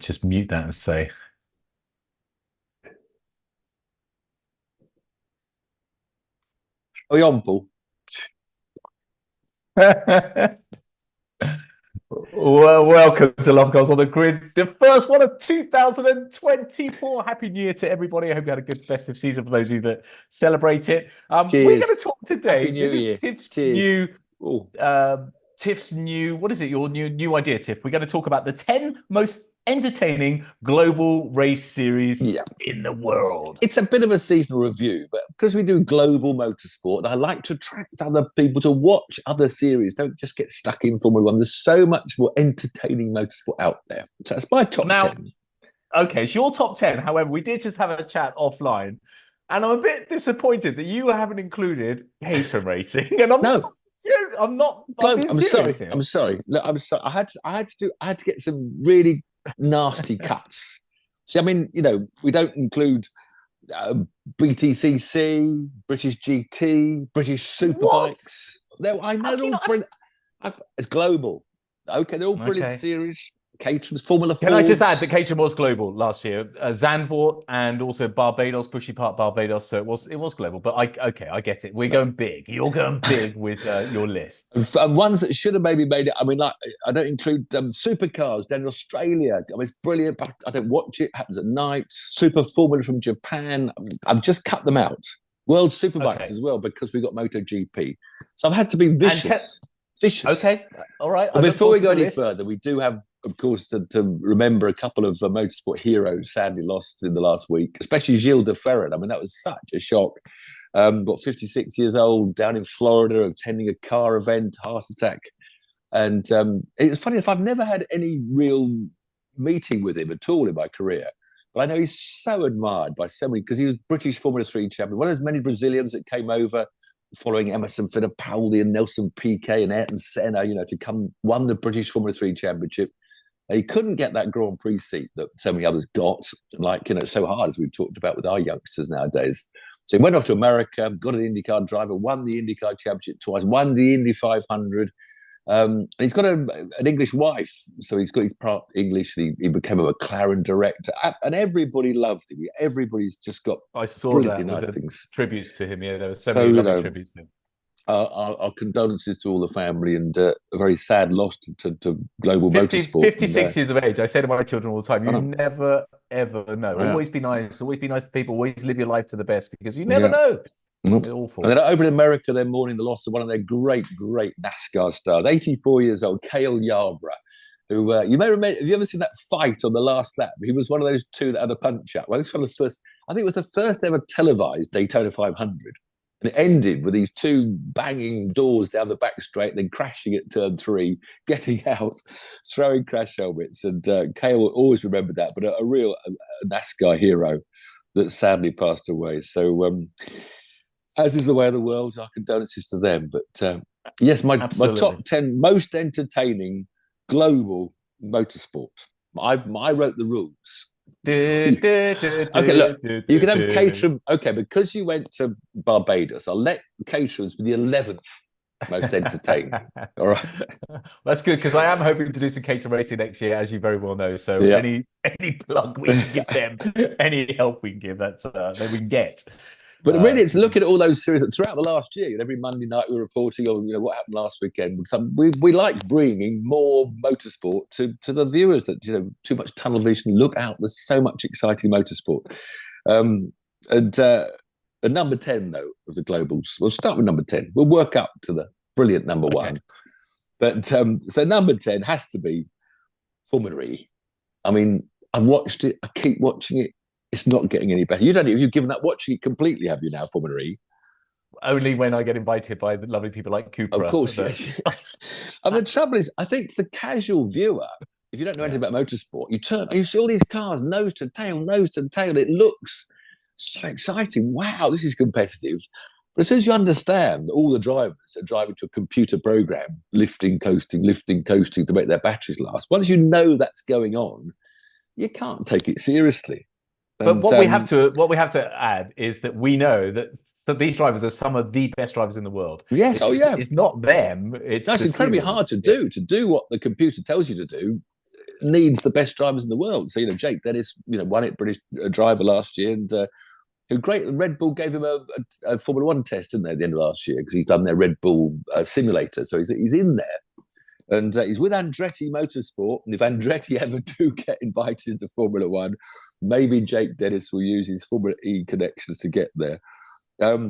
just mute that and say, Are we on, Paul? well, welcome to Love Goals on the Grid, the first one of 2024. Happy New Year to everybody. I hope you had a good festive season for those of you that celebrate it. We're going to talk today. Happy New Year. Tiff's Cheers. Tiff's new, what is it? Your new idea, Tiff. We're going to talk about the 10 most entertaining global race series in the world. It's a bit of a seasonal review, but because we do global motorsport, I like to attract other people to watch other series. Don't just get stuck in Formula One. There's so much more entertaining motorsport out there. So that's my top 10. Okay, it's your top 10. However, we did just have a chat offline, and I'm a bit disappointed that you haven't included cater racing. And I'm not. I'm sorry. Look, I'm sorry. I had to get some really nasty cuts. See, I mean, we don't include BTCC, British GT, British Superbikes. I know they're all brilliant. It's global. Okay, they're all brilliant series. Caterham's Formula 4. Can I just add that Caterham was global last year? Zandvoort and also Barbados, Bushy Park, Barbados. So it was global. But I get it. We're going big. You're going big with your list. And ones that should have maybe made it. I mean, like I don't include supercars down in Australia. I mean, it's brilliant, but I don't watch it. It happens at night. Super Formula from Japan. I've just cut them out. World Superbikes as well because we got MotoGP. So I've had to be vicious. Okay, all right. But before we go any further, we do have, of course, to remember a couple of motorsport heroes sadly lost in the last week, especially Gilles de Ferran. I mean, that was such a shock. 56 years old, down in Florida, attending a car event, heart attack. And it's funny, if I've never had any real meeting with him at all in my career, but I know he's so admired by so many, because he was British Formula 3 champion, one of those many Brazilians that came over following Emerson Fittipaldi and Nelson Piquet and Ayrton Senna, to come, won the British Formula 3 championship. And he couldn't get that Grand Prix seat that so many others got, it's so hard, as we've talked about with our youngsters nowadays. So he went off to America, got an IndyCar driver, won the IndyCar championship twice, won the Indy 500. And he's got an English wife, so he's got his part English. He became a McLaren director, and everybody loved him. Everybody's just got brilliantly nice things. Tributes to him, there were so many lovely tributes to him. Our condolences to all the family, and a very sad loss to global motorsport. 56 years of age. I say to my children all the time, you never, ever know. Yeah. Always be nice. Always be nice to people. Always live your life to the best, because you never know. It's awful. And then over in America, they're mourning the loss of one of their great NASCAR stars, 84 years old, Cale Yarborough, who you may remember. Have you ever seen that fight on the last lap? He was one of those two that had a punch-up. Well, this one was first. I think it was the first ever televised Daytona 500. And it ended with these two banging doors down the back straight, then crashing at turn 3, getting out, throwing crash helmets. And Cale will always remember that, but a real NASCAR hero that sadly passed away. So, as is the way of the world, our condolences to them. But yes, my top 10 most entertaining global motorsports. I wrote the rules. Okay, look, you can have Caterham. Okay, because you went to Barbados, I'll let Caterham's be the 11th most entertaining. All right, that's good, because I am hoping to do some Caterham racing next year, as you very well know. So any plug we can give them, any help we can give, that we can get. But really, it's looking at all those series that throughout the last year, every Monday night we're reporting on what happened last weekend. We like bringing more motorsport to the viewers. That too much tunnel vision. Look out! There's so much exciting motorsport. And number 10 though of the globals. We'll start with number 10. We'll work up to the brilliant number 1. But so number 10 has to be Formula E. I mean, I've watched it. I keep watching it. It's not getting any better. You've given up watching it completely, have you now, Formula E? Only when I get invited by the lovely people like Cooper. Of course, yes. And the trouble is, I think to the casual viewer, if you don't know anything about motorsport, you see all these cars, nose to tail. It looks so exciting. Wow, this is competitive. But as soon as you understand that all the drivers are driving to a computer program, lifting, coasting to make their batteries last, once you know that's going on, you can't take it seriously. But what we have to add is that we know that these drivers are some of the best drivers in the world. Yes, it's not them. It's incredibly hard to do what the computer tells you to do. needs the best drivers in the world. So, Jake Dennis, won it, British driver last year, and who great. Red Bull gave him a Formula One test, didn't they, at the end of last year, because he's done their Red Bull simulator. So he's in there. And he's with Andretti Motorsport. And if Andretti ever do get invited into Formula One, maybe Jake Dennis will use his Formula E connections to get there.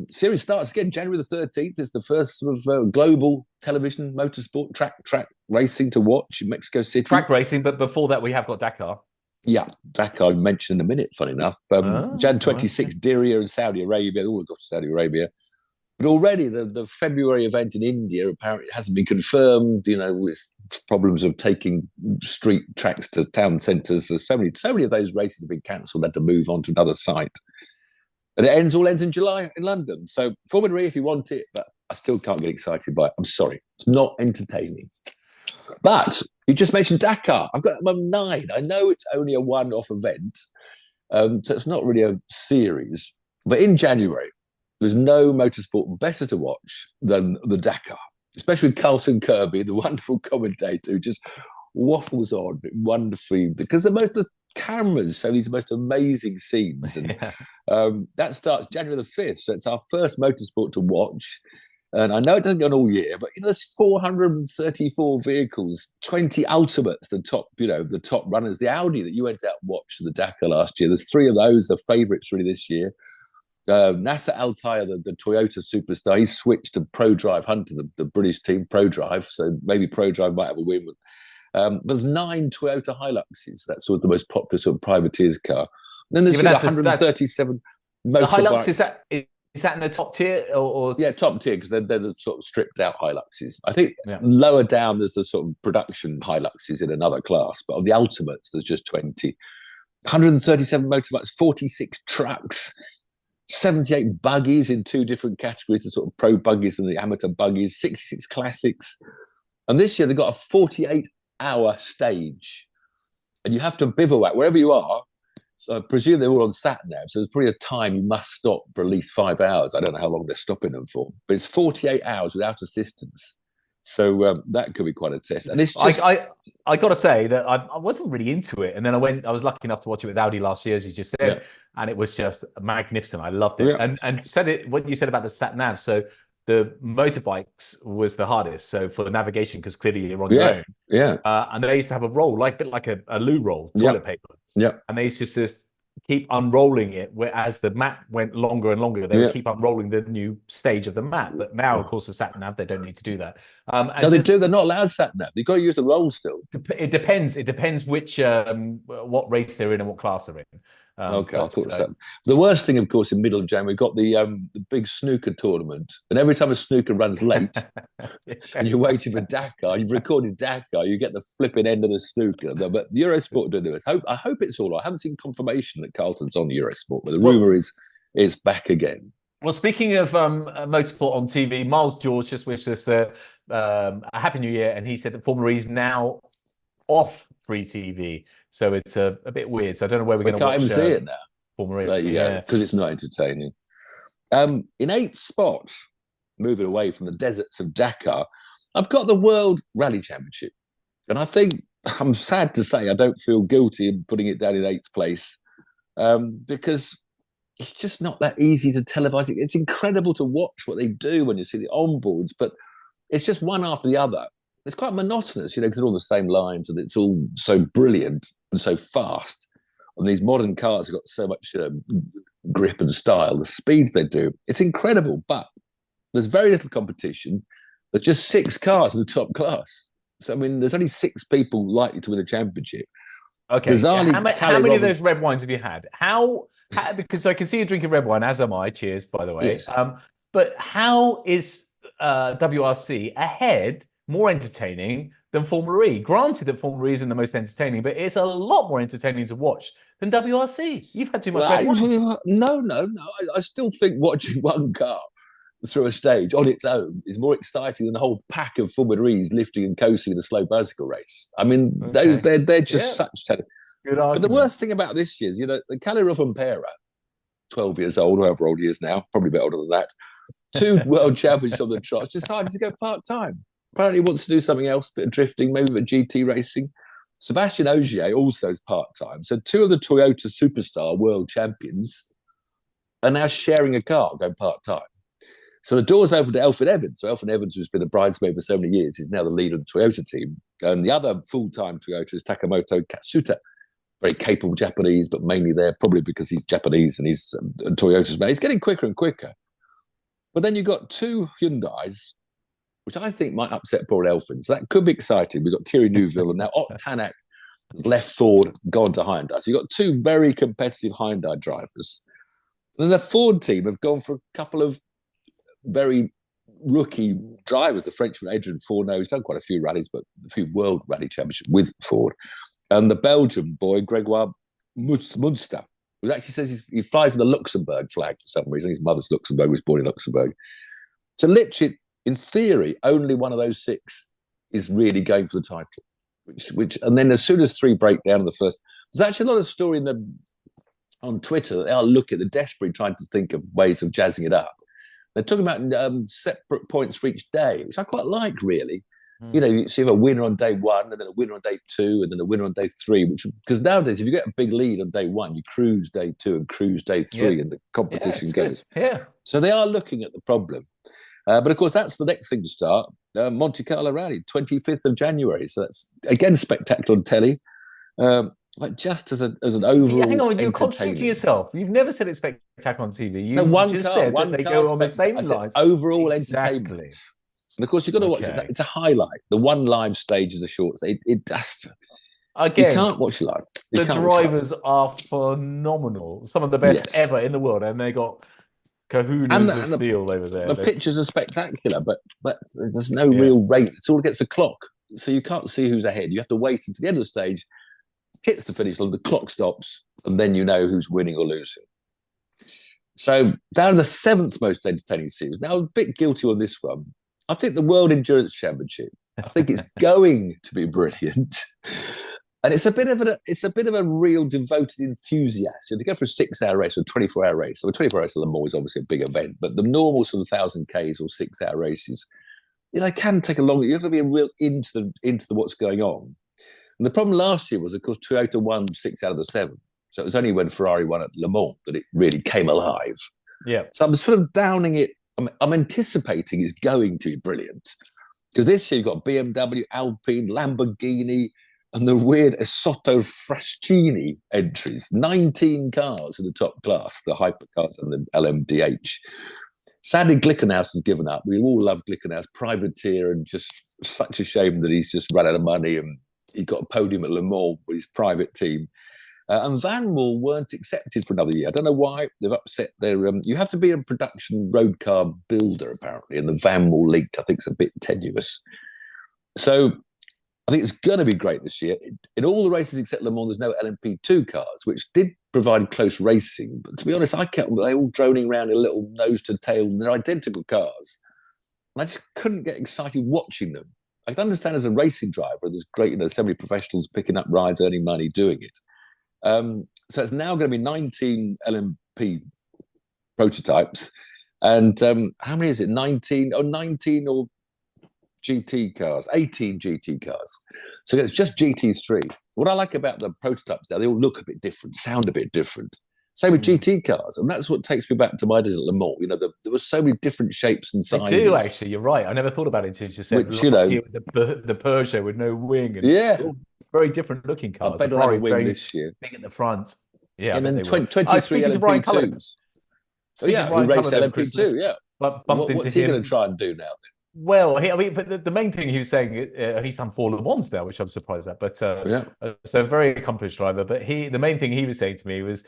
Series starts again January the 13th. It's the first sort of global television motorsport track racing to watch in Mexico City. Track racing, but before that we have got Dakar. Yeah, Dakar mentioned in a minute, funny enough. Jan 26, Diriyah in Saudi Arabia, all got to Saudi Arabia. But already the February event in India apparently hasn't been confirmed, with problems of taking street tracks to town centres. So many of those races have been cancelled, had to move on to another site. And it all ends in July in London. So Formula E if you want it, but I still can't get excited by it. I'm sorry. It's not entertaining. But you just mentioned Dakar. I've got 9. I know it's only a one-off event, so it's not really a series. But in January, there's no motorsport better to watch than the Dakar, especially with Carlton Kirby, the wonderful commentator who just waffles on wonderfully, because the cameras show these most amazing scenes. And that starts January the 5th, so it's our first motorsport to watch. And I know it doesn't go on all year, but there's 434 vehicles, 20 ultimates, the top runners. The Audi that you went out and watched the Dakar last year, there's 3 of those, the favourites really this year. Nasser Al-Attiyah, the Toyota superstar, he's switched to ProDrive Hunter, the British team, ProDrive, so maybe ProDrive might have a win. But there's 9 Toyota Hiluxes. That's sort of the most popular sort of privateer's car. And then there's 137 motorbikes. The Hilux, is that in the top tier? Or... Yeah, top tier, because they're the sort of stripped out Hiluxes. I think lower down there's the sort of production Hiluxes in another class, but of the ultimates there's just 20. 137 motorbikes, 46 trucks, 78 buggies in 2 different categories, the sort of pro buggies and the amateur buggies, 66 classics. And this year they've got a 48-hour stage. And you have to bivouac wherever you are. So I presume they're all on sat-nav. So there's probably a time you must stop for at least 5 hours. I don't know how long they're stopping them for. But it's 48 hours without assistance. So that could be quite a test. And it's just... I got to say that I wasn't really into it. And then I was lucky enough to watch it with Audi last year, as you just said. Yeah. And it was just magnificent. I loved it. Yeah. And what you said about the sat-nav. So the motorbikes was the hardest. So for the navigation, because clearly you're on your own. Yeah. And they used to have a roll, a bit like a loo roll, toilet paper. Yeah. And they used to just keep unrolling it, whereas the map went longer and longer. They would keep unrolling the new stage of the map. But now, of course, the sat-nav, they don't need to do that. No, they do. They're not allowed sat-nav. You've got to use the roll still. It depends. It depends which what race they're in and what class they're in. Okay, I thought so. The worst thing, of course, in middle of January, we've got the big snooker tournament. And every time a snooker runs late and you're waiting for Dakar, you've recorded Dakar, you get the flipping end of the snooker. But Eurosport do this. I hope it's all right. I haven't seen confirmation that Carlton's on Eurosport, but the rumour is it's back again. Well, speaking of motorsport on TV, Miles George just wished us a Happy New Year, and he said that Formula E is now off free TV. So it's a bit weird. So I don't know where we're going to watch. We can't even see it now. Formula E. There you go, because it's not entertaining. In 8th spot, moving away from the deserts of Dakar, I've got the World Rally Championship. And I think, I'm sad to say, I don't feel guilty in putting it down in 8th place, because it's just not that easy to televise. It's incredible to watch what they do when you see the onboards, but it's just one after the other. It's quite monotonous, because they're all the same lines and it's all so brilliant and so fast. And these modern cars have got so much grip and style, the speeds they do. It's incredible, but there's very little competition. There's just 6 cars in the top class. So, I mean, there's only 6 people likely to win the championship. Okay. Bizarrely, how many of those red wines have you had? How because I can see you drinking red wine, as am I. Cheers, by the way. Yes. But how is WRC ahead, more entertaining than Formula E? Granted that Formula E isn't the most entertaining, but it's a lot more entertaining to watch than WRC. You've had too much red wine. No. I still think watching one car through a stage on its own is more exciting than the whole pack of Formula E's lifting and coasting in a slow bicycle race. I mean, they're just such good argument. But the worst thing about this year is, the Kalle Rovanperä, 12 years old, however old he is now, probably a bit older than that, 2 world champions on the trot, decided to go part-time. Apparently he wants to do something else, a bit of drifting, maybe a bit of GT racing. Sebastian Ogier also is part-time. So two of the Toyota Superstar world champions are now sharing a car, going part-time. So the doors open to Elfyn Evans. So Elfyn Evans, who's been a bridesmaid for so many years, is now the leader of the Toyota team. And the other full-time Toyota is Takamoto Katsuta, very capable Japanese, but mainly there probably because he's Japanese and he's Toyota's mate. He's getting quicker and quicker. But then you've got two Hyundais, which I think might upset poor Elfyn. So that could be exciting. We've got Thierry Neuville and now Ott Tanak left Ford, gone to Hyundai. So you've got two very competitive Hyundai drivers. And then the Ford team have gone for a couple of very rookie drivers. The Frenchman Adrian Fourneau, he's done quite a few rallies, but a few World Rally Championships with Ford. And the Belgian boy, Gregoire Munster, who actually says he flies in the Luxembourg flag for some reason. His mother's Luxembourg, was born in Luxembourg. So literally, in theory, only one of those six is really going for the title. And then as soon as three break down in the first, there's actually a lot of story on Twitter that they are they're desperately trying to think of ways of jazzing it up. They're talking about separate points for each day, which I quite like, really. You know, you see a winner on day one, and then a winner on day two, and then a winner on day three. Because nowadays, if you get a big lead on day one, you cruise day two and cruise day three, and the competition goes. Yeah. So they are looking at the problem. But of course, that's the next thing to start. Monte Carlo Rally, 25th of January. So that's, again, spectacular on telly. But just as an overall hang on, you're contradicting yourself. You've never said it's spectacular on TV. You said that they go on the same lines. Overall entertainment. And of course, you've got to watch it. It's a highlight. The one live stage is a short. It does. Again, you can't watch live. The drivers are phenomenal. Some of the best ever in the world, and they got kahunas of steel over there. The pictures are spectacular, but there's no real rate. It's all against the clock, so you can't see who's ahead. You have to wait until the end of the stage, hits the finish line, the clock stops, and then you know who's winning or losing. So down the seventh most entertaining series. Now, I'm a bit guilty on this one. I think the World Endurance Championship, I think it's going to be brilliant. And it's a bit of a real devoted enthusiast. So to go for a 6-hour race or a 24-hour race. So a 24-hour race at Le Mans is obviously a big event, but the normal sort of 1,000 Ks or 6-hour races, they can take a long. You have to be real into the what's going on. And the problem last year was, of course, Toyota won 6 out of the 7. So it was only when Ferrari won at Le Mans that it really came alive. Yeah. So I'm sort of downing it. I'm anticipating it's going to be brilliant. Because this year you've got BMW, Alpine, Lamborghini, and the weird Esotto Fraschini entries. 19 cars in the top class, the hypercars and the LMDH. Sadly, Glickenhaus has given up. We all love Glickenhaus, privateer, and just such a shame that he's just run out of money and he got a podium at Le Mans with his private team. And Van Mool weren't accepted for another year. I don't know why. They've upset their... you have to be a production road car builder, apparently, and the Van Mool link, I think, is a bit tenuous. So I think it's going to be great this year. In all the races except Le Mans, there's no LMP2 cars, which did provide close racing. But to be honest, I kept they all droning around in a little nose to tail, and they're identical cars. And I just couldn't get excited watching them. I can understand as a racing driver, there's great, so many professionals picking up rides, earning money, doing it. So it's now going to be 19 LMP prototypes. And how many is it? 19 or GT cars, 18 GT cars. So it's just GT3. What I like about the prototypes now, they all look a bit different, sound a bit different. Same with GT cars. And that's what takes me back to my days at Le Mans. There were so many different shapes and sizes. They do, actually. You're right. I never thought about it until you just said which, the Peugeot with no wing. And very different looking cars. I bet they'll have a wing this year. Big at the front. Yeah, and then 23 LMP2s. Oh, yeah, who raced LMP2, yeah. What's he going to try and do now? Well, but the main thing he was saying, he's done 4 Le Mans now, which I'm surprised at. But so a very accomplished driver. But the main thing he was saying to me was,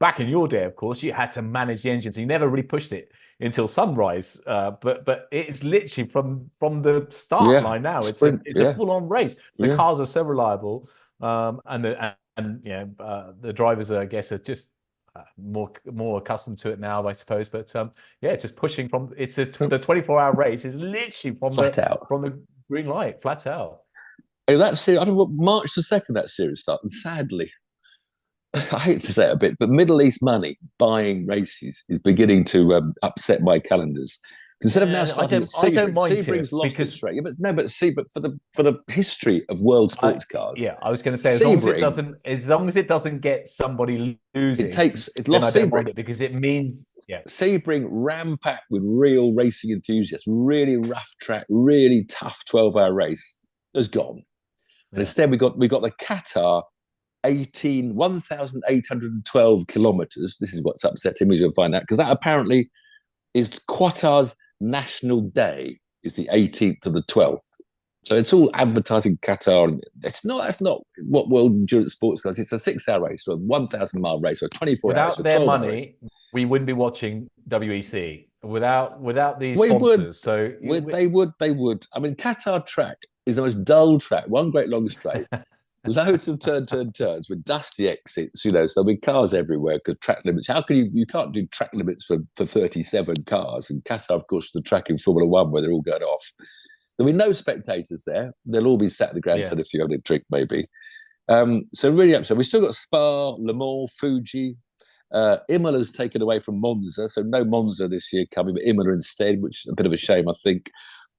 back in your day, of course, you had to manage the engine, so you never really pushed it until sunrise. But it's literally from the start line now. It's a full-on race. The cars are so reliable, and the drivers, I guess, are just more accustomed to it now, I suppose. But just pushing from the 24-hour race is literally from the green light, flat out. And that series, I don't know, March the 2nd that series started. And sadly, I hate to say it a bit, but Middle East money buying races is beginning to upset my calendars. Instead of now starting at I don't Sebring, mind Sebring's it lost because its track. Yeah, but for the history of world sports cars, I was going to say Sebring, as long as it doesn't get somebody losing, it's then I lost don't Sebring. mind it because it means Sebring ram-packed with real racing enthusiasts, really rough track, really tough 12-hour race has gone. And instead we got the Qatar 1,812 kilometers. This is what's upsetting me. You'll find out because that apparently is Qatar's national day. Is the 18th to the 12th. So it's all advertising Qatar. That's not what World Endurance Sports does. It's a 6-hour race or a 1,000-mile race or 24 hours. Without their money, we wouldn't be watching WEC. Without these sponsors. They would. I mean, Qatar track is the most dull track. One great long straight. Loads of turns with dusty exits, so there'll be cars everywhere because track limits. How can you can't do track limits for 37 cars? And Qatar, of course, the track in Formula One where they're all going off. There'll be no spectators there. They'll all be sat at the grandstand if you have a drink, maybe. So really upset. We've still got Spa, Le Mans, Fuji. Imola's taken away from Monza, so no Monza this year coming, but Imola instead, which is a bit of a shame, I think.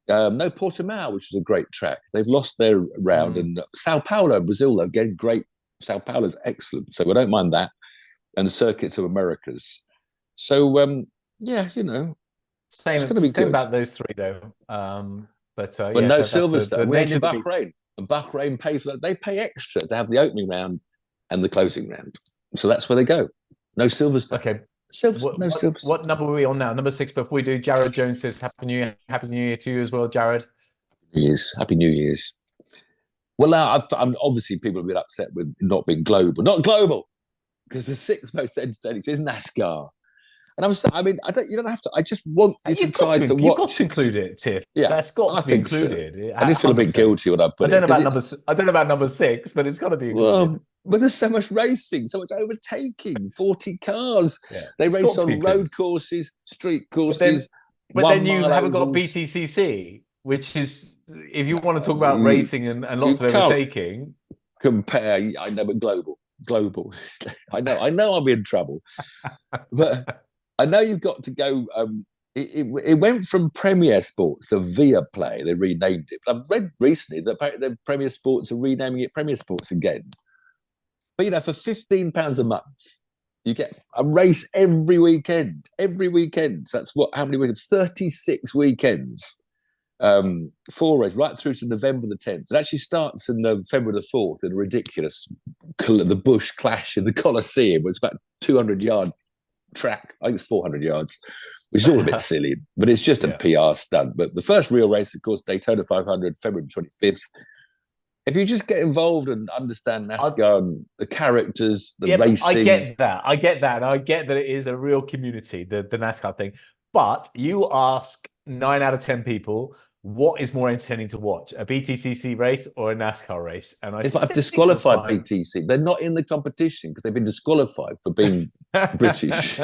No Portimao, which is a great track. They've lost their round. And Sao Paulo, Brazil, again, great. Sao Paulo's excellent. So we don't mind that. And the circuits of Americas. So, it's going to be good. About those three, though. But no Silverstone. We ended Bahrain. And Bahrain pay for that. They pay extra to have the opening round and the closing round. So that's where they go. No Silverstone. Okay. What number are we on now? Number 6. Before we do, Jared Jones says Happy New Year to you as well, Jared. Happy New Year's. Well, now I'm obviously people have been upset with not being global. Not global, because the 6th most entertaining is NASCAR. And you don't have to. I just want you to try to watch. You've got to include it, Tiff. Yeah, that's got to be included. So. I did feel a bit guilty when I put it. I don't know about number 6, but it's got to be included. But there's so much racing, so much overtaking, 40 cars. Yeah, they race on road courses, street courses. But then you haven't got BTCC, which is, if you want to talk about racing and lots of overtaking. Compare, I know, but global. I know I'll be in trouble. But I know you've got to go. It went from Premier Sports to Viaplay. They renamed it. But I've read recently that the Premier Sports are renaming it Premier Sports again. But, for £15 a month, you get a race every weekend. Every weekend. So that's how many weekends? 36 weekends. 4 races, right through to November the 10th. It actually starts in February the 4th in a ridiculous, the Bush Clash in the Colosseum. It's about 200-yard track. I think it's 400 yards, which is all a bit silly, but it's just a PR stunt. But the first real race, of course, Daytona 500, February 25th. If you just get involved and understand NASCAR and the characters, the racing. I get that. And I get that it is a real community, the NASCAR thing. But you ask 9 out of 10 people, what is more entertaining to watch, a BTCC race or a NASCAR race? And I've disqualified BTC. They're not in the competition because they've been disqualified for being British.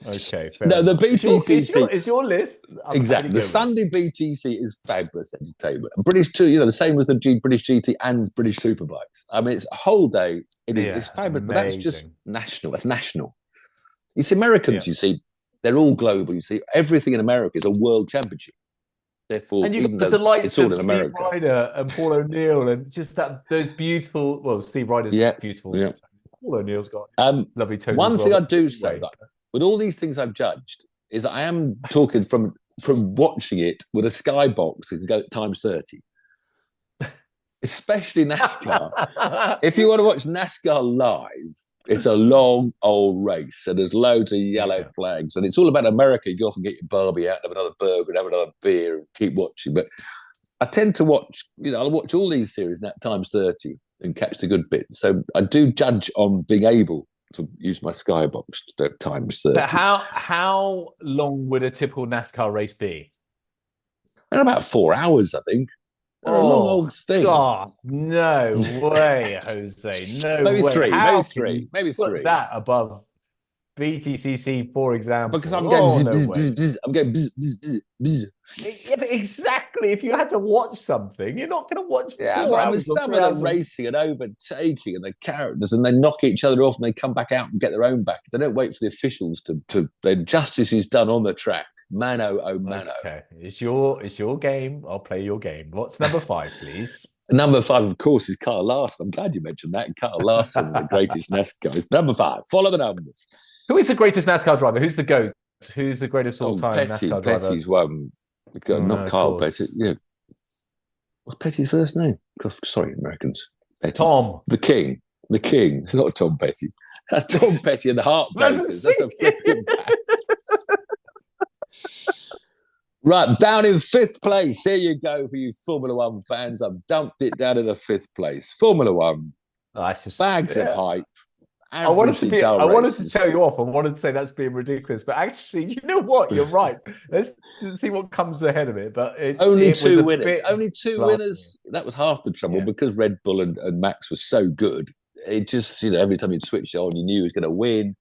Okay. No, the BTCC is your list exactly. The Sunday BTC is fabulous entertainment. British too, the same with the British GT and British Superbikes. I mean, it's a whole day. It's fabulous, but that's just national. That's national. You see, Americans, you see, they're all global. You see, everything in America is a world championship. Therefore, and you've got the likes of Steve Ryder and Paul O'Neill and just those beautiful. Well, Steve Ryder's beautiful. Yeah. Paul O'Neill's got lovely tones. One thing I do say that with all these things I've judged is I am talking from watching it with a skybox that can go at times 30. Especially NASCAR. If you want to watch NASCAR live, it's a long old race, and there's loads of yellow flags, and it's all about America. You often get your Barbie out, have another burger, and have another beer, and keep watching. But I tend to watch, I'll watch all these series at times 30 and catch the good bits. So I do judge on being able to use my skybox at times 30. But how long would a typical NASCAR race be? About 4 hours, I think. A long old thing. God, no way, Jose. No maybe way. Maybe three. Put that above BTCC, for example. Because I'm going I'm going Yeah, but exactly. If you had to watch something, you're not going to watch. I mean, some of them racing and overtaking, and the characters, and they knock each other off, and they come back out and get their own back. They don't wait for the officials to. The justice is done on the track. Mano oh mano. Okay, it's your game. I'll play your game. What's number 5, please? Number 5, of course, is Carl Larson. I'm glad you mentioned that. Carl Larson, the greatest NASCAR, is number 5. Follow the numbers. Who is the greatest NASCAR driver? Who's the GOAT? Who's the greatest all-time NASCAR driver? Petty's one. Not Carl Petty. Yeah. What's Petty's first name? Sorry, Americans. Petty. Tom. The King. The King. It's not Tom Petty. That's Tom Petty and the Heartbreakers. That's a flipping bad. Right, down in 5th place. Here you go for you Formula One fans. I've dumped it down in the 5th place. Formula One. Bags of hype. I wanted to tell you off. I wanted to say that's being ridiculous, but actually, you know what? You're right. Let's see what comes ahead of it. But only two winners. Only two winners. That was half the trouble because Red Bull and Max were so good. It just, every time you'd switch it on, you knew he was going to win.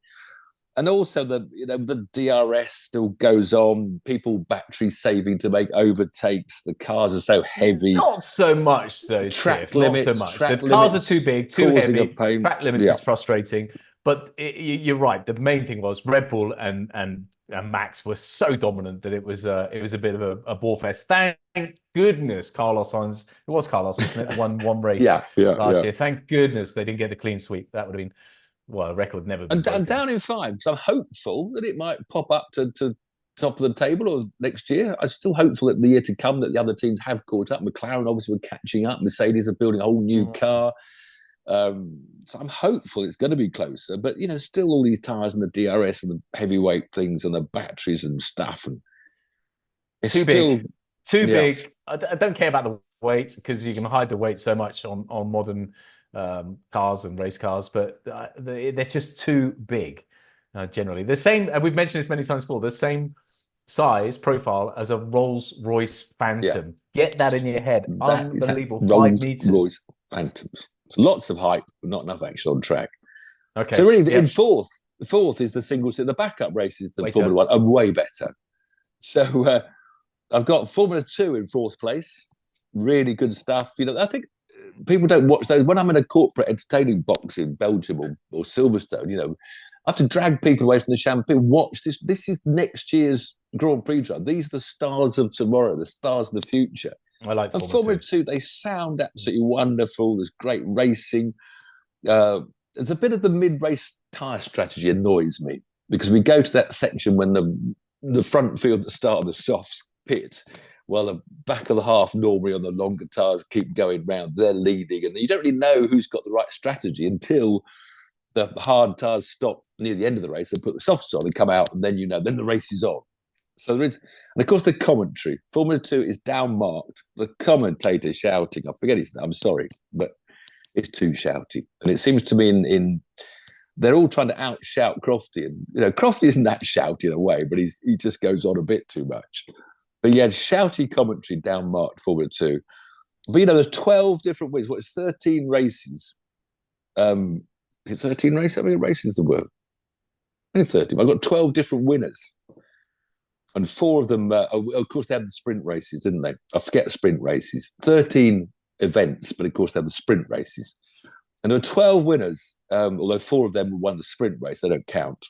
And also the DRS still goes on. People battery saving to make overtakes. The cars are so heavy. Not so much though. Track limits. Not so much. The cars are too big, too heavy. Track limits is frustrating. But you're right. The main thing was Red Bull and Max were so dominant that it was a bit of a ball fest. Thank goodness Carlos Sainz. It was Carlos, wasn't it? One race last year. Thank goodness they didn't get the clean sweep. That would have been. Well, a record never. And down in 5, so I'm hopeful that it might pop up to top of the table or next year. I'm still hopeful that the year to come that the other teams have caught up. McLaren obviously were catching up. Mercedes are building a whole new car. So I'm hopeful it's going to be closer. But, still all these tyres and the DRS and the heavyweight things and the batteries and stuff. And it's too big. I don't care about the weight because you can hide the weight so much on modern cars and race cars, but they're just too big generally. The same, and we've mentioned this many times before, the same size profile as a Rolls-Royce Phantom. Get that in your head. Unbelievable. 5 meters. Rolls-Royce Phantoms. So lots of hype, but not enough action on track. Okay. So really, in fourth is the singles. The backup races to Formula 1 are way better. So I've got Formula 2 in 4th place. Really good stuff. I think people don't watch those. When I'm in a corporate entertaining box in Belgium or Silverstone, I have to drag people away from the champagne. Watch this. This is next year's Grand Prix drive. These are the stars of tomorrow, the stars of the future. I like Formula 2. They sound absolutely wonderful. There's great racing. There's a bit of the mid-race tyre strategy annoys me because we go to that section when the front field at the start of the softs pit, while the back of the half normally on the longer tyres keep going round. They're leading, and you don't really know who's got the right strategy until the hard tyres stop near the end of the race and put the softs on and come out, and then then the race is on. So there is, and of course the commentary. Formula 2 is down marked. The commentator shouting, I forget his name, I'm sorry, but it's too shouty. And it seems to me in they're all trying to out-shout Crofty. And, Crofty isn't that shouty in a way, but he just goes on a bit too much. But you had shouty commentary down marked Formula 2. But, there's 12 different wins. It's 13 races? Is it 13 races? How many races there were? Only 13. I've got 12 different winners. And 4 of them, of course, they had the sprint races, didn't they? I forget sprint races. 13 events, but of course, they had the sprint races. And there were 12 winners, although 4 of them won the sprint race. They don't count.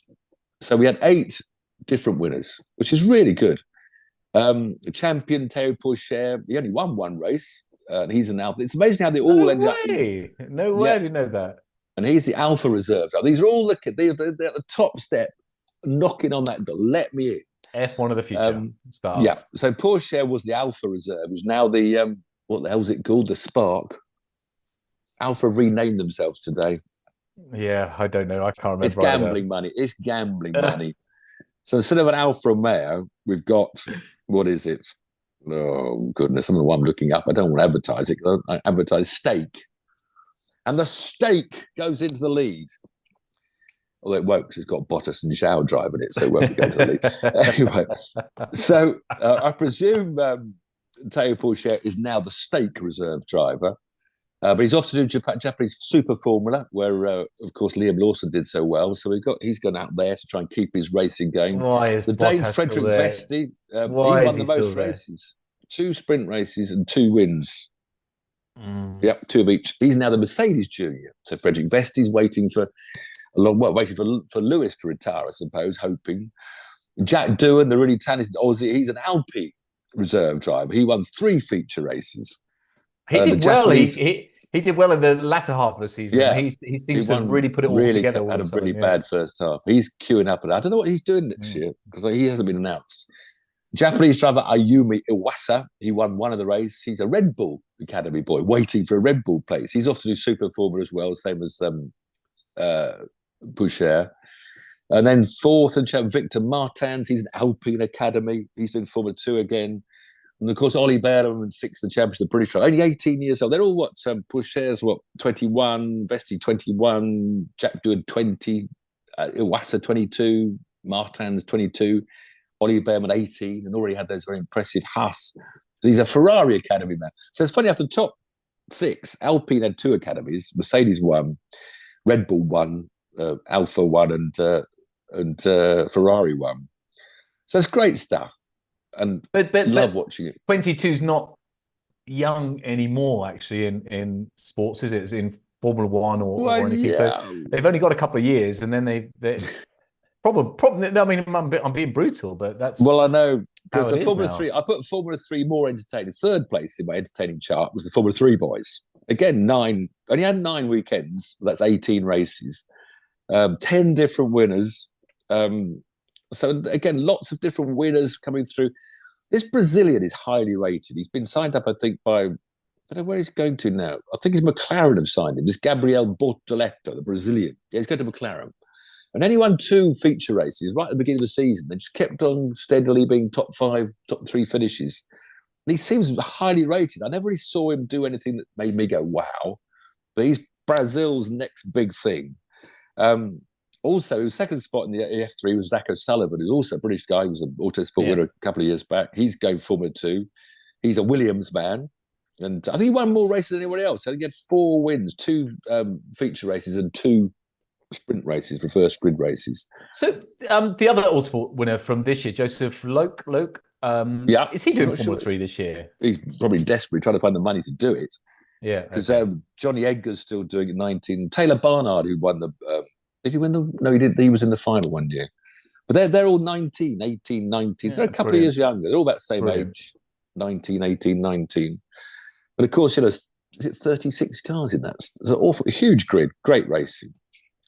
So we had 8 different winners, which is really good. The champion, Théo Pourchaire, he only won 1 race. And he's an Alpha. It's amazing how they all ended up. No way, I didn't know that. And he's the Alpha Reserve. These are all they're at the top step, knocking on that door. Let me in. F1 of the future. Yeah. So Pourchaire was the Alpha Reserve, who's now the what the hell's it called? The Spark. Alpha renamed themselves today. Yeah, I don't know. I can't remember. It's gambling money. It's gambling money. So instead of an Alfa Romeo, we've got, what is it? Oh, goodness, I'm the one looking up. I don't want to advertise it. I advertise Steak. And the Steak goes into the lead. Although it won't, because it's got Bottas and Zhou driving it, so it won't go to the lead. Anyway, so I presume Théo Pourchaire is now the Steak reserve driver. But he's off to do Japanese Super Formula, where, of course, Liam Lawson did so well. So he's gone out there to try and keep his racing going. The Dane Frederick Vesti, he won the most races. 2 sprint races and 2 wins. Yep, 2 of each. He's now the Mercedes Junior. So Frederick Vesti's waiting for Lewis to retire, I suppose, hoping. Jack Doohan, the really talented Aussie, he's an Alpine reserve driver. He won 3 feature races. He did well. He did well in the latter half of the season. Yeah, he seems to really put it all together. Had a really bad first half. He's queuing up, and I don't know what he's doing next year because he hasn't been announced. Japanese driver Ayumi Iwasa, he won one of the races. He's a Red Bull Academy boy, waiting for a Red Bull place. He's off to do Super Formula as well, same as Boucher. And then fourth and champ Victor Martins, he's an Alpine Academy. He's doing Formula 2 again. And of course, Ollie Behrman, sixth in the championship, the British driver, only 18 years old. They're all Boucher's 21, Vesti 21, Jack Doohan 20, Iwasa 22, Martins 22. Ollie Behrman 18, and already had those very impressive Haas. So he's a Ferrari Academy man. So it's funny, after the top 6, Alpine had 2 academies, Mercedes 1, Red Bull 1, Alpha 1, and Ferrari 1. So it's great stuff, and but love watching it. 22's not young anymore, actually, in sports, is it? It's in Formula 1 or anything. Yeah. So they've only got a couple of years, and then they Probably. I mean, I'm being brutal, but that's I know, because the Formula 3. I put Formula 3 more entertaining. Third place in my entertaining chart was the Formula 3 boys. Again, only had 9 weekends. That's 18 races, 10 different winners. So again, lots of different winners coming through. This Brazilian is highly rated. He's been signed up, I think, by, I don't know where he's going to now. I think it's McLaren have signed him. This Gabriel Bortoleto, the Brazilian. Yeah, he's going to McLaren. And only won 2 feature races right at the beginning of the season. They just kept on steadily being top 5, top 3 finishes. And he seems highly rated. I never really saw him do anything that made me go, wow. But he's Brazil's next big thing. Also, his second spot in the F3 was Zach O'Sullivan, who's also a British guy. He was an Autosport winner a couple of years back. He's going Formula 2. He's a Williams man. And I think he won more races than anyone else. I think he had 4 wins, 2 feature races and 2 sprint races, reverse grid races. So the other Autosport winner from this year, Joseph Loke, is he doing Formula 3 this year? He's probably desperately trying to find the money to do it. Yeah, because Johnny Edgar's still doing it. 19. Taylor Barnard, who won the, did he win the? No, he did. He was in the final one year. But they're all 19, 18, 19. Yeah, they're a couple of years younger. They're all about the same age. 19, 18, 19. But of course, is it 36 cars in that? It's an awful, huge grid. Great racing.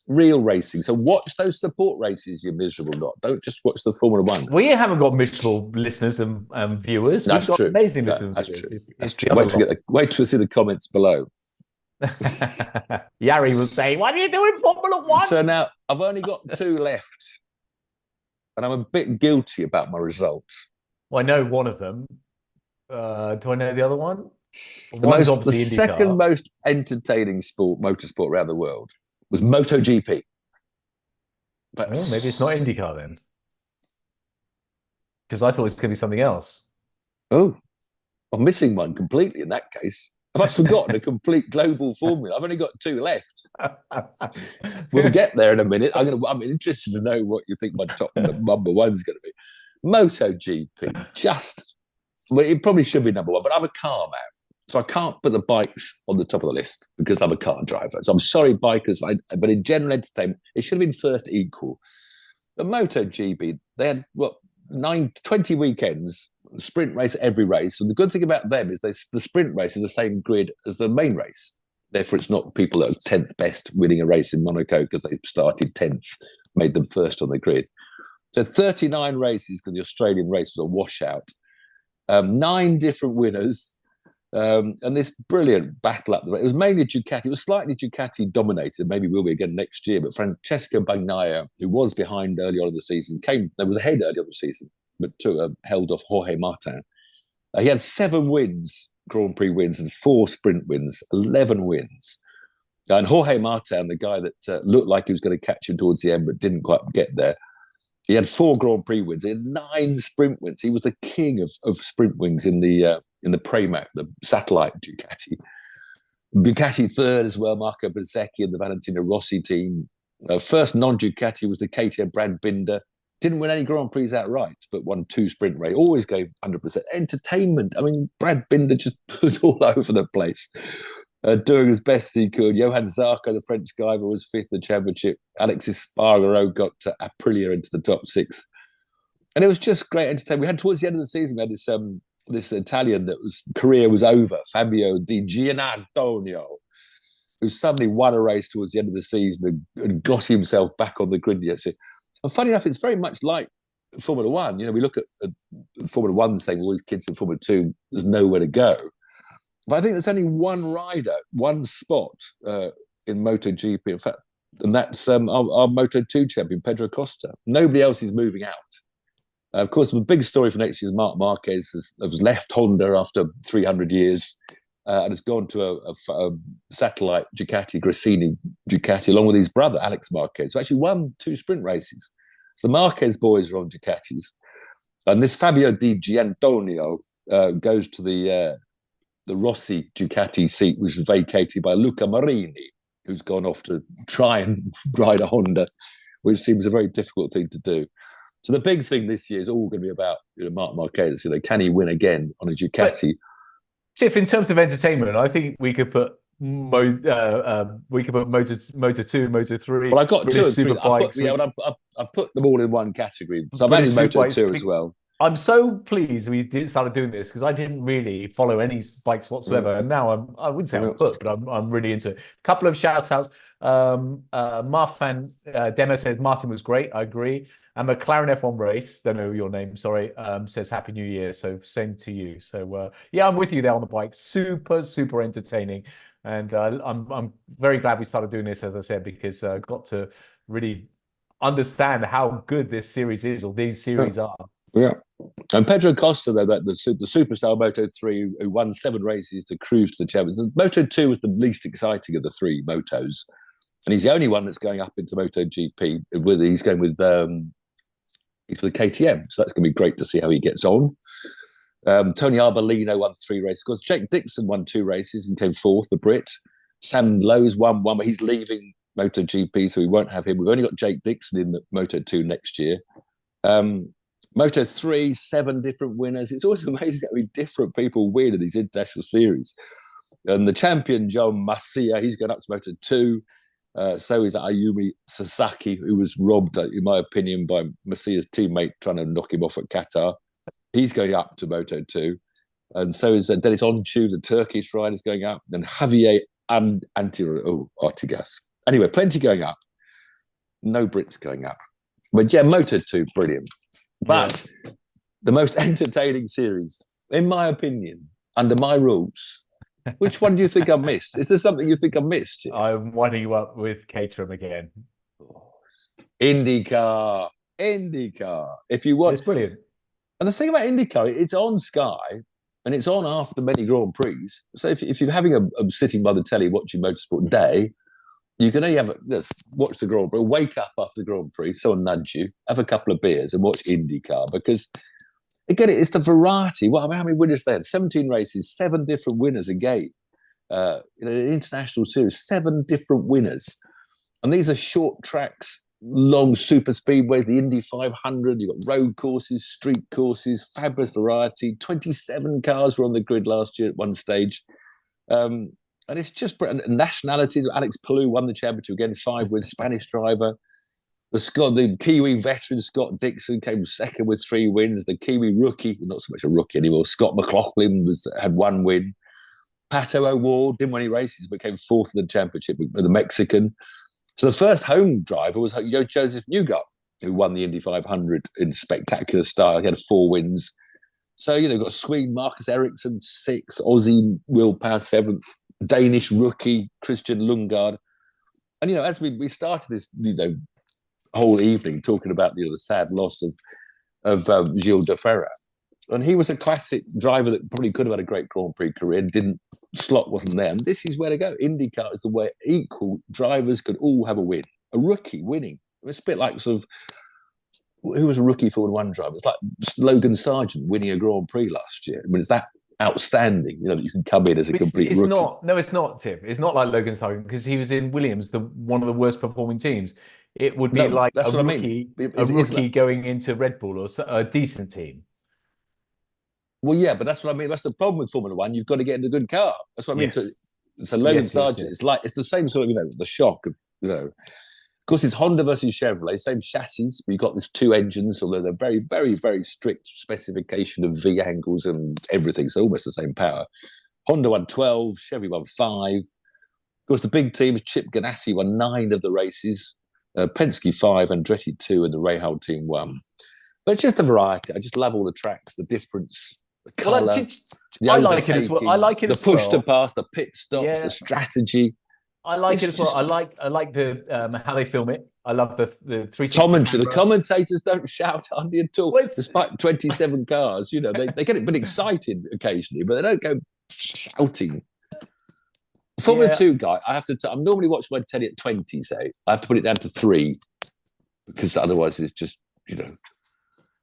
Real racing. So watch those support races, you miserable lot. Don't just watch the Formula 1. We haven't got miserable listeners and viewers. That's We've got true. amazing listeners. That's true. That's true. Wait to see the comments below. Yari will say, what are you doing Formula 1? So now I've only got 2 left. And I'm a bit guilty about my results. Well, I know one of them. Do I know the other one? The second most entertaining motorsport around the world was MotoGP. But maybe it's not IndyCar then. Because I thought it was going to be something else. Oh, I'm missing one completely in that case. I've forgotten a complete global formula. I've only got 2 left. We'll get there in a minute. I'm interested to know what you think my top number 1 is going to be. MotoGP. It probably should be number 1, but I'm a car man. So I can't put the bikes on the top of the list because I'm a car driver. So I'm sorry, bikers, but in general entertainment, it should have been first equal. The MotoGP, they had, 20 weekends, sprint race every race. And the good thing about them is the sprint race is the same grid as the main race. Therefore, it's not people that are 10th best winning a race in Monaco because they started 10th, made them first on the grid. So 39 races because the Australian race was a washout. 9 different winners. And this brilliant battle up the way. It was mainly Ducati. It was slightly Ducati dominated. Maybe will be again next year. But Francesco Bagnaia, who was behind early on in the season, was ahead early on in the season, but held off Jorge Martin. He had 7 wins, Grand Prix wins, and 4 sprint wins, 11 wins. And Jorge Martin, the guy that looked like he was going to catch him towards the end, but didn't quite get there. He had 4 Grand Prix wins. He had 9 sprint wins. He was the king of sprint wins in the Pramac, the satellite Ducati. Ducati third as well, Marco Bezzecchi and the Valentino Rossi team. First non-Ducati was the KTM Brad Binder. Didn't win any Grand Prix outright, but won 2 sprint races. Always gave 100%. Entertainment. I mean, Brad Binder just was all over the place, doing as best he could. Johan Zarco, the French guy, was 5th in the championship. Alexis Spargaro got Aprilia into the top 6. And it was just great entertainment. We had towards the end of the season, we had this Italian that was career was over, Fabio Di Gianantonio, who suddenly won a race towards the end of the season and got himself back on the grid. And funny enough, it's very much like Formula One. We look at Formula One saying, well, these kids in Formula Two, there's nowhere to go. But I think there's only one rider, one spot in MotoGP, in fact, and that's our Moto2 champion, Pedro Costa. Nobody else is moving out. Of course, the big story for next year is Marc Marquez has left Honda after 300 years and has gone to a satellite Ducati, Gresini Ducati, along with his brother, Alex Marquez, who actually won 2 sprint races. So the Marquez boys are on Ducatis. And this Fabio Di Gianantonio goes to the Rossi Ducati seat, which is vacated by Luca Marini, who's gone off to try and ride a Honda, which seems a very difficult thing to do. So the big thing this year is all going to be about Marc Marquez. Can he win again on a Ducati? Tiff, in terms of entertainment, I think we could put Moto 2, Moto 3. Well, I got 2 and 3. I put them all in one category. So I've added Moto 2 as well. I'm so pleased we started doing this because I didn't really follow any bikes whatsoever, and now I wouldn't say I'm hooked, but I'm really into it. A couple of shout outs. Marfan Demo says Martin was great. I agree. And McLaren F1 race, don't know your name, sorry, says Happy New Year. So same to you. So yeah, I'm with you there on the bike. Super, super entertaining. And I'm very glad we started doing this, as I said, because I got to really understand how good this series is, or these series are. Yeah. And Pedro Costa, though, the superstar Moto3, who won 7 races to cruise to the champions. Moto2 was the least exciting of the 3 motos. And he's the only one that's going up into MotoGP. He's going with he's for the KTM. So that's going to be great to see how he gets on. Tony Arbolino won 3 races. Of course, Jake Dixon won 2 races and came 4th, the Brit. Sam Lowe's won 1, but he's leaving MotoGP, so we won't have him. We've only got Jake Dixon in the Moto2 next year. Moto3, 7 different winners. It's always amazing how many different people win in these international series. And the champion, John Masia, he's going up to Moto2. So is Ayumi Sasaki, who was robbed, in my opinion, by Masia's teammate trying to knock him off at Qatar. He's going up to Moto2. And so is Dennis Onchu, the Turkish rider's going up. Then Javier Artigas. Anyway, plenty going up. No Brits going up. But yeah, Moto2, brilliant. But the most entertaining series, in my opinion, under my rules, which one do you think I missed? Is there something you think I missed? I'm winding you up with Caterham again. IndyCar. If you want, it's brilliant. And the thing about IndyCar, it's on Sky and it's on after many Grand Prix. So if you're having a sitting by the telly watching Motorsport Day, you can only watch the Grand Prix, wake up after the Grand Prix, someone nudge you, have a couple of beers and watch IndyCar, because again, it's the variety. How many winners they had? 17 races, 7 different winners a game. An international series, 7 different winners. And these are short tracks, long super speedways, the Indy 500, you've got road courses, street courses, fabulous variety. 27 cars were on the grid last year at one stage. And it's just nationalities. Alex Palou won the championship again, 5 wins, Spanish driver. The Kiwi veteran Scott Dixon came second with 3 wins. The Kiwi rookie, not so much a rookie anymore, Scott McLaughlin had 1 win. Pato O'Ward didn't win any races, but came 4th in the championship with the Mexican. So the first home driver was Joseph Newgarden, who won the Indy 500 in spectacular style. He had 4 wins. So, got Swede Marcus Ericsson, 6th, Aussie Will Power, 7th, Danish rookie Christian Lundgaard. And, as we started this, whole evening talking about the sad loss of Gilles de Ferrer, and he was a classic driver that probably could have had a great Grand Prix career. Slot wasn't there, and this is where to go. IndyCar is the way equal drivers could all have a win. A rookie winning, it's a bit like sort of who was a rookie Formula One driver. It's like Logan Sargent winning a Grand Prix last year. I mean, it's that outstanding, that you can come in as a complete rookie. It's not, Tiff. It's not like Logan Sargent, because he was in Williams, one of the worst performing teams. It would be like a rookie going into Red Bull or a decent team. Well, yeah, but that's what I mean. That's the problem with Formula One. You've got to get in a good car. That's what I mean. So Logan Sargent, it's the same sort of, the shock of, course, it's Honda versus Chevrolet, same chassis, but you've got these two engines, although they're very, very, very strict specification of V angles and everything, so almost the same power. Honda won 12, Chevy won 5. Of course, the big teams, Chip Ganassi won 9 of the races, Penske 5, Andretti 2, and the Rahal team 1. But it's just a variety. I just love all the tracks, the difference, the colour, I like it as well. I like it the push to pass, the pit stops, the strategy. I like it as well. I like the how they film it. I love the 360 commentary. The commentators don't shout at me at all, despite 27 cars. You know, they get a bit excited occasionally, but they don't go shouting. Formula 2 guy, I have to. I'm normally watching my telly at 20, say. I have to put it down to 3 because otherwise it's just, you know.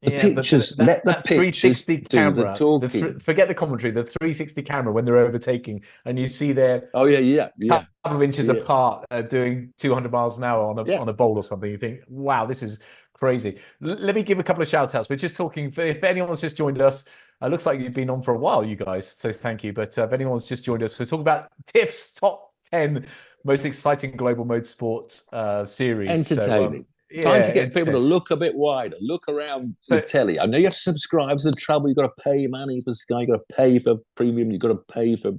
The pictures, let the pictures do the talking. Forget the commentary. The 360 camera when they're overtaking, and you see their couple of inches apart, doing 200 miles an hour on a bowl or something. You think, wow, this is crazy. Let me give a couple of shout outs. We're just talking. If anyone's just joined us, looks like you've been on for a while, you guys. So thank you. But if anyone's just joined us, we're talking about Tiff's top 10 most exciting global motorsports series. Entertaining. Time to get people to look a bit wider, look around the telly. I know you have to subscribe to the trouble. You've got to pay money for Sky. You've got to pay for premium. You've got to pay for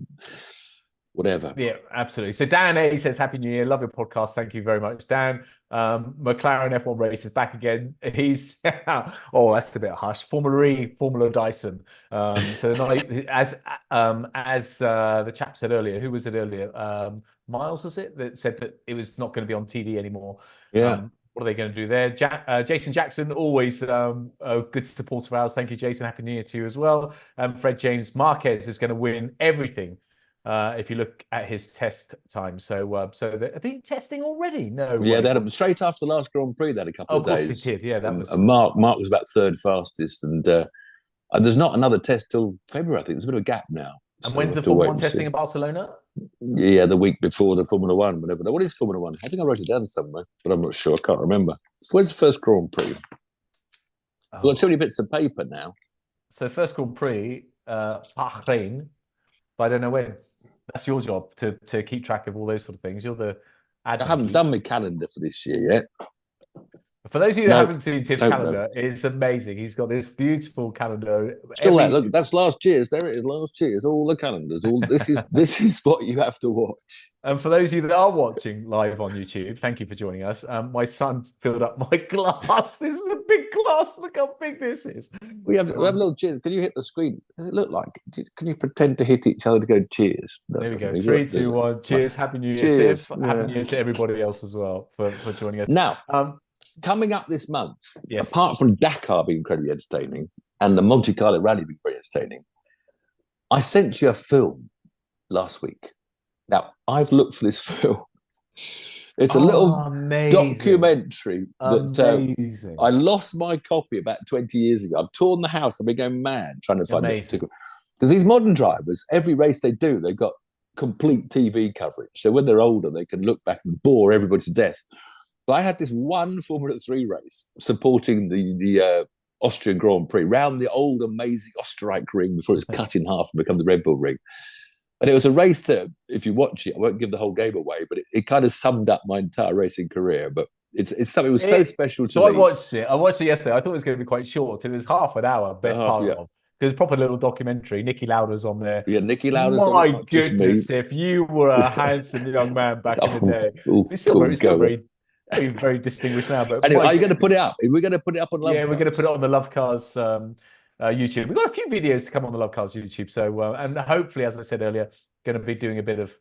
whatever. Yeah, absolutely. So Dan A says, Happy New Year. Love your podcast. Thank you very much, Dan. McLaren F1 race is back again. He's, that's a bit harsh. Formula Dyson. So as the chap said earlier, who was it earlier? Miles, was it? That said that it was not going to be on TV anymore. Yeah. What are they going to do there? Jason Jackson, always a good supporter of ours. Thank you, Jason. Happy New Year to you as well. Fred James Marquez is going to win everything if you look at his test time. So are they testing already? No. Yeah, they had them straight after the last Grand Prix. They had a couple of days. Of course they did. Yeah, that was. And Mark was about third fastest, and there's not another test till February. I think there's a bit of a gap now. And when's the Formula 1 testing in Barcelona? Yeah, the week before the Formula 1, whatever. What is Formula 1? I think I wrote it down somewhere, but I'm not sure. I can't remember. When's the first Grand Prix? We've got too many bits of paper now. So first Grand Prix, Bahrain, but I don't know when. That's your job to keep track of all those sort of things. You're the admin. I haven't done my calendar for this year yet. For those of you that haven't seen Tiff's calendar, it's amazing. He's got this beautiful calendar. Still, look, that's last year's. There it is, last year's. All the calendars. All this is what you have to watch. And for those of you that are watching live on YouTube, thank you for joining us. My son filled up my glass. This is a big glass. Look how big this is. We have little cheers. Can you hit the screen? Does it look like? Can you pretend to hit each other to go cheers? No, there we go. 3, 2, 1. Cheers. Happy New Year, Tiff. Happy New Year to everybody else as well for joining us. Now. Coming up this month, apart from Dakar being incredibly entertaining and the Monte Carlo Rally being very entertaining, I sent you a film last week. Now, I've looked for this film. It's a little documentary that I lost my copy about 20 years ago. I've torn the house. I've been going mad trying to find it. Because these modern drivers, every race they do, they've got complete TV coverage. So when they're older, they can look back and bore everybody to death. But I had this one Formula 3 race supporting the Austrian Grand Prix round the old amazing Österreich ring before it was cut in half and become the Red Bull ring. And it was a race that, if you watch it, I won't give the whole game away, but it kind of summed up my entire racing career. But it's something that was so special to me. I watched it yesterday. I thought it was going to be quite short. It was half an hour, best part of. It was a proper little documentary. Nicky Lauda's on there. Yeah, Nicky Lauda's on there. My goodness, if you were a handsome young man back in the day. It's still very, very distinguished now. But anyway, are you going to put it up? We're going to put it up on Love Cars. Yeah, we're going to put it on the Love Cars YouTube. We've got a few videos to come on the Love Cars YouTube. So, and hopefully, as I said earlier, going to be doing a bit of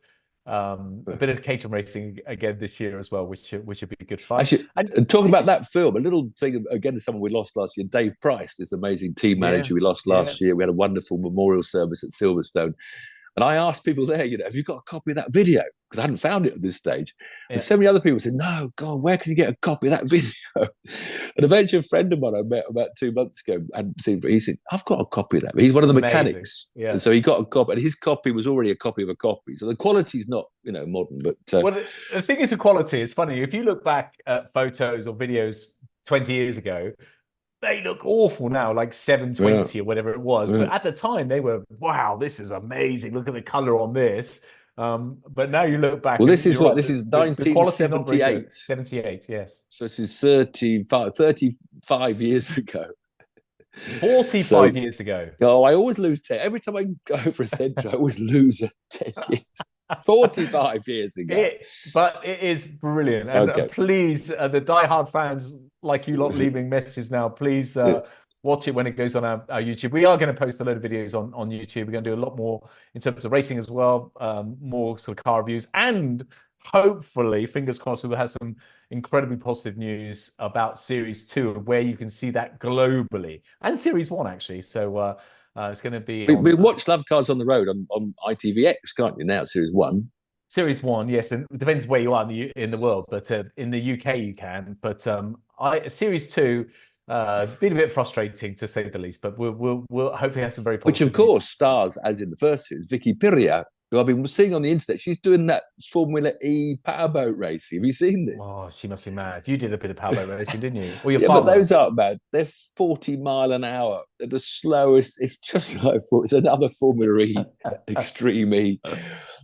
catering racing again this year as well, which would be good fun. Actually, and talking about that film, a little thing again, someone we lost last year, Dave Price, this amazing team manager we lost last year. We had a wonderful memorial service at Silverstone. And I asked people there, have you got a copy of that video? Because I hadn't found it at this stage. And so many other people said, no, God, where can you get a copy of that video? And eventually a friend of mine I met about 2 months ago, hadn't seen it, he said, I've got a copy of that. He's one of the mechanics. Yeah. And so he got a copy, and his copy was already a copy of a copy. So the quality's not, modern, but... Well, the thing is, the quality is funny. If you look back at photos or videos 20 years ago, they look awful now, like 720 or whatever it was. But at the time, they were, wow, this is amazing. Look at the color on this. But now you look back. Well, this is what right, this is the quality is not very 1978. good. 78, yes. So this is 35 years ago. 45 years ago. Oh, I always lose 10. Every time I go for a century, I always lose 10 years. 45 years ago. But it is brilliant. And please, the diehard fans like you lot leaving messages now, please watch it when it goes on our YouTube. We are going to post a load of videos on YouTube. We're going to do a lot more in terms of racing as well, more sort of car reviews, and hopefully, fingers crossed, we will have some incredibly positive news about Series 2, where you can see that globally, and Series 1 actually. So it's going to be. We watch Love Cars on the Road on ITVX, can't you? Now Series 1. Series 1, yes, and it depends where you are in the world, but in the UK you can. But Series 2. Been a bit frustrating to say the least, but we'll hopefully have some very positive. Which of course stars, as in the first series, Vicky Piria, who I've been seeing on the internet. She's doing that Formula E powerboat racing. Have you seen this? Oh, she must be mad. You did a bit of powerboat racing, didn't you? Or your yeah, farmer. But those aren't bad. They're 40 mile an hour. They're the slowest. It's just like it's another Formula E, Extreme E.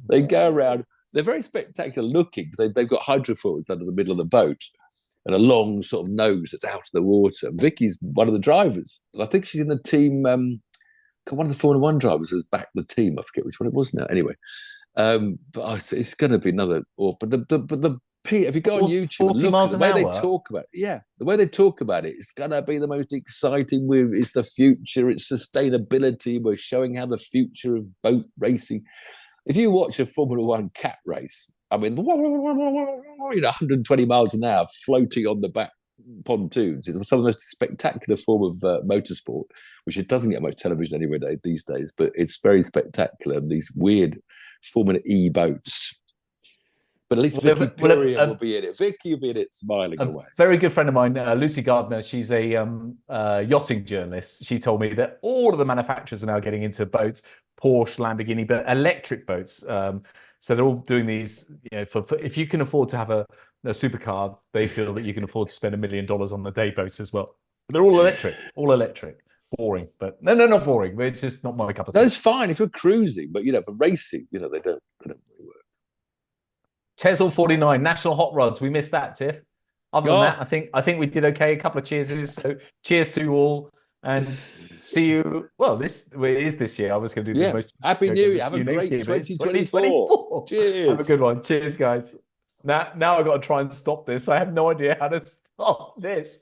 They go around. They're very spectacular looking because they've got hydrofoils under the middle of the boat and a long sort of nose that's out of the water. Vicky's one of the drivers. And I think she's in the team. One of the Formula One drivers has backed the team. I forget which one it was now. Anyway, but it's going to be another. But the if you go on YouTube and look at the way they talk about it, the way they talk about it, it's going to be the most exciting. It's the future. It's sustainability. We're showing how the future of boat racing. If you watch a Formula One cat race, I mean, 120 miles an hour floating on the back pontoons. It's some of the most spectacular form of motorsport, which it doesn't get much television anywhere these days, but it's very spectacular. These weird Formula E boats. But at least Vicky Piria will be in it. Vicky will be in it smiling away. A very good friend of mine, Lucy Gardner, she's a yachting journalist. She told me that all of the manufacturers are now getting into boats, Porsche, Lamborghini, but electric boats. So they're all doing these, for if you can afford to have a supercar, they feel that you can afford to spend $1 million on the day boats as well. But they're all electric. Boring, but no, not boring. But it's just not my cup of tea. That's fine if you're cruising, but for racing, they don't really work. Chesil 49, National Hot Rods. We missed that, Tiff. Other than that, I think we did okay. A couple of cheers. So cheers to you all. And see you. Well, it is this year. I was going to do the most. Happy New Year. Have a great 2024. Cheers. Have a good one. Cheers, guys. Now I've got to try and stop this. I have no idea how to stop this.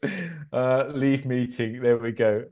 Leave meeting. There we go.